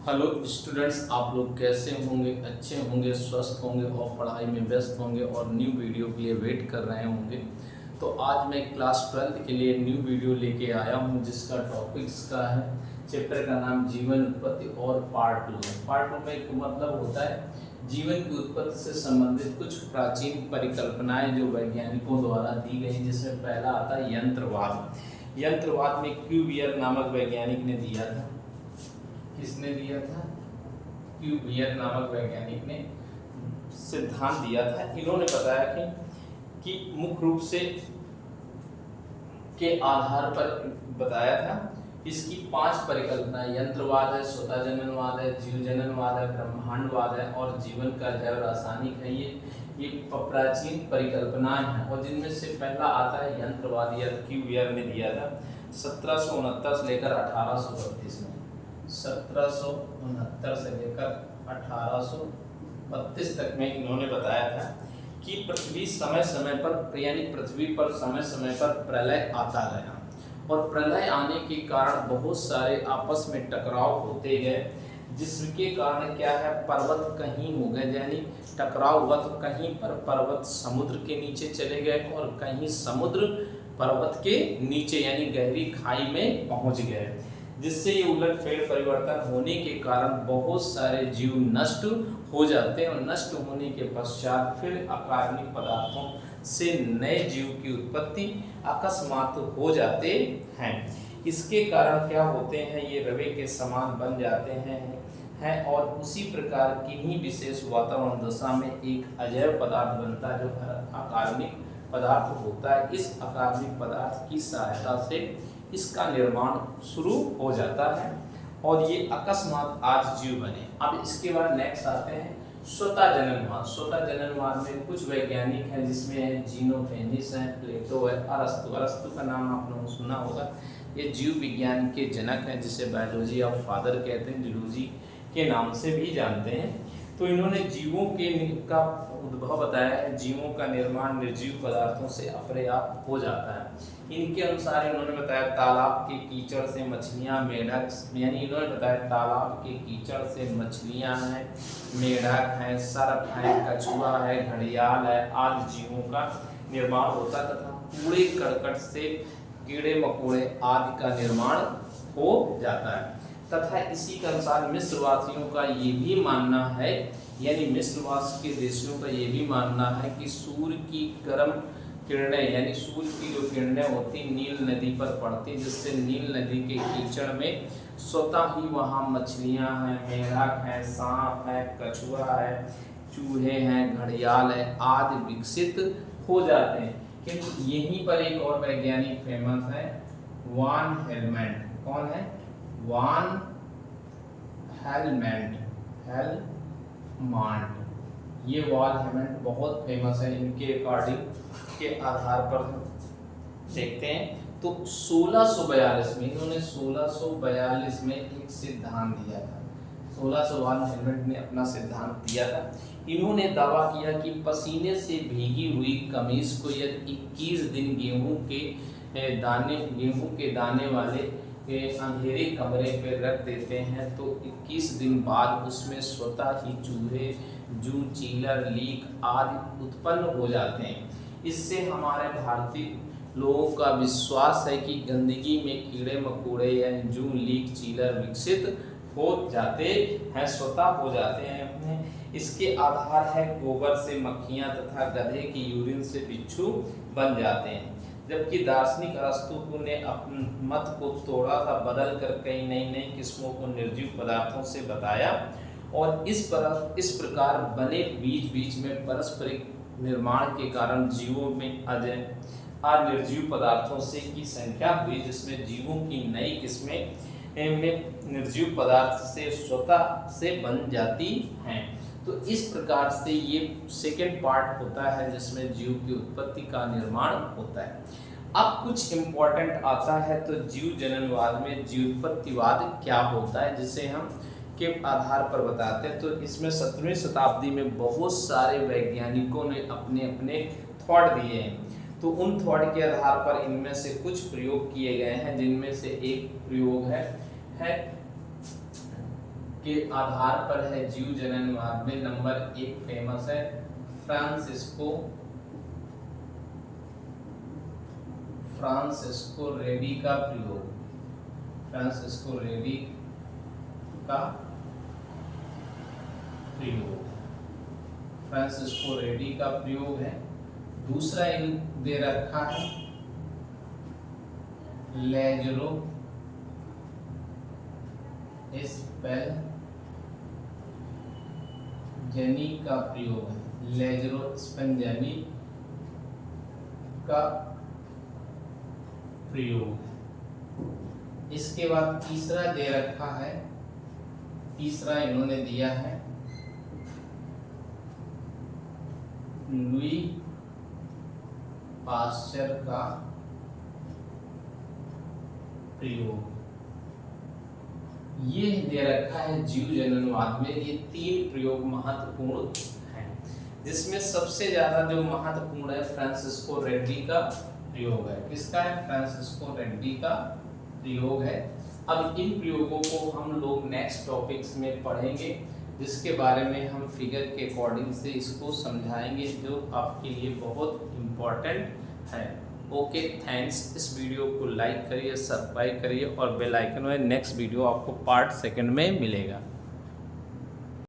Hello students, आप लोग कैसे होंगे? अच्छे होंगे, स्वस्थ होंगे और पढ़ाई में व्यस्त होंगे और न्यू वीडियो के लिए वेट कर रहे होंगे। तो आज मैं क्लास 12 के लिए न्यू वीडियो लेके आया हूँ जिसका टॉपिक्स का है, चैप्टर का नाम जीवन उत्पत्ति और पार्ट 2 है। पार्ट 2 में एक मतलब होता है जीवन की उत्पत्ति से संबंधित कुछ प्राचीन परिकल्पनाएं जो वैज्ञानिकों द्वारा दी गई, जिसमें पहला आता है यंत्रवाद। यंत्रवाद में क्यूवियर नामक वैज्ञानिक ने दिया था। किसने दिया था? क्यूवियर नामक वैज्ञानिक ने सिद्धांत दिया था। इन्होंने बताया कि मुख्य रूप से के आधार पर बताया था। इसकी 5 परिकल्पना: यंत्रवाद है, स्वतः जननवाद है, जीव जननवाद है, ब्रह्मांडवाद है और जीवन का जैव रासायनिक है। ये प्राचीन परिकल्पनाएं हैं और जिनमें से पहला आता है यंत्रवाद। यह क्यूवियर ने दिया था 1769 से लेकर 1832 में। 1769 से लेकर 1832 तक में इन्होंने बताया था कि पृथ्वी समय समय पर यानी पृथ्वी पर समय समय पर प्रलय आता गया और प्रलय आने के कारण बहुत सारे आपस में टकराव होते गए, जिसके कारण क्या है, पर्वत कहीं हो गए, यानी टकराव हुआ तो कहीं पर पर्वत समुद्र के नीचे चले गए और कहीं समुद्र पर्वत के नीचे यानी गहरी खाई में पहुंच गए, जिससे ये उलटफेर परिवर्तन होने के कारण बहुत सारे जीव नष्ट हो जाते हैं और नष्ट होने के पश्चात फिर अकार्बनिक पदार्थों से नए जीव की उत्पत्ति अकस्मात हो जाते हैं। इसके कारण क्या होते हैं, ये रवे के समान बन जाते हैं और उसी प्रकार किन्हीं विशेष वातावरण दशा में एक अजैव पदार्थ बनता है जो अकार्बनिक पदार्थ होता है। इस अकार्बनिक पदार्थ की सहायता से इसका निर्माण शुरू हो जाता है और ये अकस्मात आज जीव बने। अब इसके बाद नेक्स्ट आते हैं स्वतः जननवाद। स्वतः जननवाद में कुछ वैज्ञानिक हैं जिसमें जीनोफेनिस है, प्लेटो है, अरस्तु। अरस्तु का नाम आप लोगों ने सुना होगा। ये जीव विज्ञान के जनक हैं जिसे बायोलॉजी ऑफ फादर कहते हैं, जूलॉजी के नाम से भी जानते हैं। तो इन्होंने जीवों का उद्भव बताया है। जीवों का निर्माण निर्जीव पदार्थों से अपने आप हो जाता है। इनके अनुसार इन्होंने बताया तालाब के कीचड़ से मछलियां, मेढक, यानी इन्होंने बताया तालाब के कीचड़ से मछलियां हैं, मेढक हैं, सर्प हैं, कछुआ है, घड़ियाल है आदि जीवों का निर्माण होता तथा कूड़े करकट से कीड़े मकोड़े आदि का निर्माण हो जाता है। तथा इसी के अनुसार मिस्रवासियों का ये भी मानना है, यानी मिस्रवास के देशियों का ये भी मानना है कि सूर्य की गर्म किरणें यानी सूर्य की जो किरणें होती नील नदी पर पड़ती, जिससे नील नदी के कीचड़ में स्वतः ही वहाँ मछलियाँ हैं, मेढक हैं, सांप है, कछुआ है, चूहे हैं, घड़ियाल है आदि विकसित हो जाते हैं। किंतु यहीं पर एक और वैज्ञानिक फेमस है, वान हेलमेंट। कौन है? वान हेलमेंट। ये वान हेलमेंट बहुत फेमस है। इनके अकॉर्डिंग के आधार पर देखते हैं तो 1642 में इन्होंने 1642 में एक सिद्धांत दिया था। 1652 हेलमेट ने अपना सिद्धांत दिया था। इन्होंने दावा किया कि पसीने से भीगी हुई कमीज को यदि 21 दिन गेहूं के दाने वाले अंधेरे कमरे पर रख देते हैं तो 21 दिन बाद उसमें स्वतः ही चूहे, जू, चीलर, लीक आदि उत्पन्न हो जाते हैं। इससे हमारे भारतीय लोगों का विश्वास है कि गंदगी में कीड़े मकोड़े या जू, लीक, चीलर विकसित हो जाते हैं, स्वतः हो जाते हैं। इसके आधार है गोबर से मक्खियाँ तथा गधे की यूरिन से बिच्छू बन जाते हैं। जबकि दार्शनिक अरस्तु ने अपने मत को थोड़ा सा बदल कर कई नई किस्मों को निर्जीव पदार्थों से बताया और इस प्रकार बने बीच में पारस्परिक निर्माण के कारण जीवों में अनिर्जीव पदार्थों से की संख्या हुई, जिसमें जीवों की नई किस्में में निर्जीव पदार्थ से स्वतः से बन जाती हैं। तो इस प्रकार से ये सेकेंड पार्ट होता है जिसमें जीव की उत्पत्ति का निर्माण होता है। अब कुछ इम्पोर्टेंट आता है तो जीव जननवाद में जीवोत्पत्तिवाद क्या होता है, जिसे हम के आधार पर बताते हैं। तो इसमें 17वीं शताब्दी में बहुत सारे वैज्ञानिकों ने अपने अपने थॉट दिए हैं। तो उन थॉट के आधार पर इनमें से कुछ प्रयोग किए गए हैं, जिनमें से एक प्रयोग है के आधार पर है जीव जननवाद में नंबर 1 फेमस है फ्रांसिस्को रेडी का प्रयोग। फ्रांसिस्को रेडी का प्रयोग, फ्रांसिस्को रेडी का प्रयोग है। दूसरा इन दे रखा है लेजरो स्पेलजनी का प्रयोग है। लेजरो स्पेलजनी का प्रयोग है। इसके बाद तीसरा दे रखा है, तीसरा इन्होंने दिया है लुई पास्चर का प्रयोग। ये दे रखा है जीव जननवाद में। ये 3 प्रयोग महत्वपूर्ण हैं, जिसमें सबसे ज्यादा जो महत्वपूर्ण है फ्रांसिस्को रेड्डी का प्रयोग है। किसका है? फ्रांसिस्को रेड्डी का प्रयोग है। अब इन प्रयोगों को हम लोग नेक्स्ट टॉपिक्स में पढ़ेंगे, जिसके बारे में हम फिगर के अकॉर्डिंग से इसको समझाएंगे, जो आपके लिए बहुत इम्पोर्टेंट है। Okay, thanks. इस वीडियो को लाइक करिए, सब्सक्राइब करिए और बेल आइकन में नेक्स्ट वीडियो आपको पार्ट 2 में मिलेगा।